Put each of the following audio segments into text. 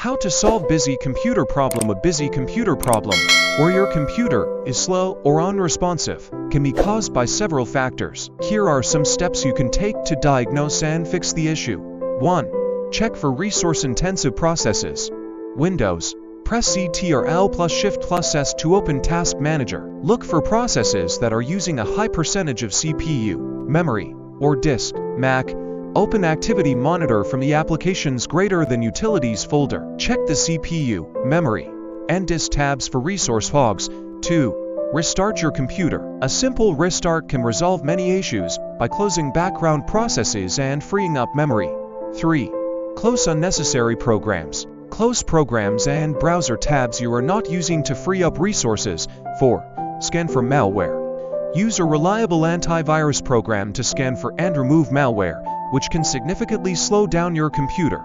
How to solve busy computer problem. A busy computer problem, where your computer is slow or unresponsive, can be caused by several factors. Here are some steps you can take to diagnose and fix the issue. 1. Check for resource-intensive processes. Windows. Press Ctrl plus Shift plus S to open Task Manager. Look for processes that are using a high percentage of CPU, memory, or disk. Mac. Open Activity Monitor from the Applications Greater Than Utilities folder. Check the CPU, memory, and disk tabs for resource hogs. 2. Restart your computer. A simple restart can resolve many issues by closing background processes and freeing up memory. 3. Close unnecessary programs. Close programs and browser tabs you are not using to free up resources. 4. Scan for malware. Use a reliable antivirus program to scan for and remove malware, which can significantly slow down your computer.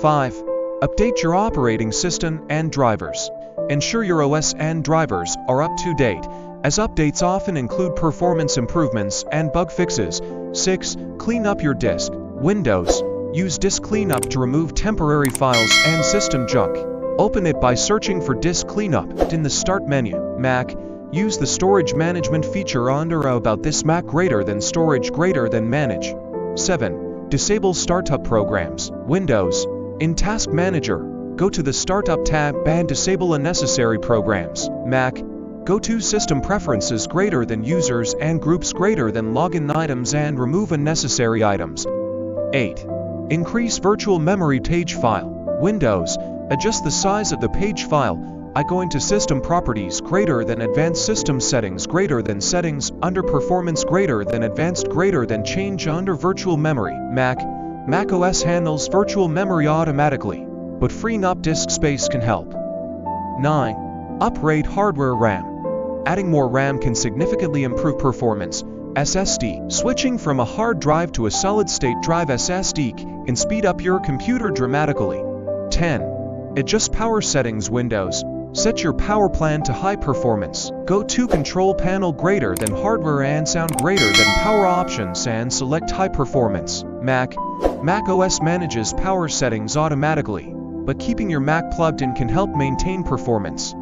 5. Update your operating system and drivers. Ensure your OS and drivers are up to date, as updates often include performance improvements and bug fixes. 6. Clean up your disk. Windows. Use Disk Cleanup to remove temporary files and system junk. Open it by searching for Disk Cleanup in the Start menu. Mac. Use the Storage Management feature under About This Mac greater than Storage greater than Manage. 7. Disable startup programs. Windows. In Task Manager, go to the Startup tab and disable unnecessary programs. Mac. Go to System Preferences greater than Users and Groups greater than Login items and remove unnecessary items. 8. Increase virtual memory page file. Windows. Adjust the size of the page file by going to System Properties greater than Advanced System Settings greater than Settings under Performance greater than Advanced greater than Change under Virtual Memory. Mac. Mac OS handles virtual memory automatically, but freeing up disk space can help. 9. Upgrade hardware RAM. Adding more RAM can significantly improve performance. SSD. Switching from a hard drive to a solid-state drive SSD can speed up your computer dramatically. 10. Adjust power settings. Windows. Set your power plan to high performance. Go to Control Panel greater than Hardware and Sound greater than Power Options and select High Performance. Mac. Mac OS manages power settings automatically, but keeping your Mac plugged in can help maintain performance.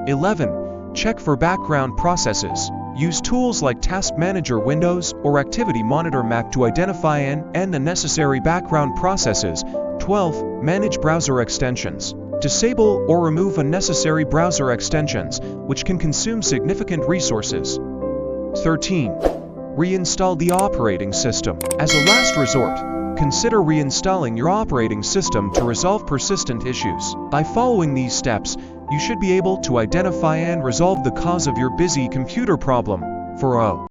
11. Check for background processes. Use tools like Task Manager Windows or Activity Monitor Mac to identify and end unnecessary background processes. 12. Manage browser extensions. Disable or remove unnecessary browser extensions, which can consume significant resources. 13. Reinstall the operating system. As a last resort, consider reinstalling your operating system to resolve persistent issues. By following these steps, you should be able to identify and resolve the cause of your busy computer problem. 4.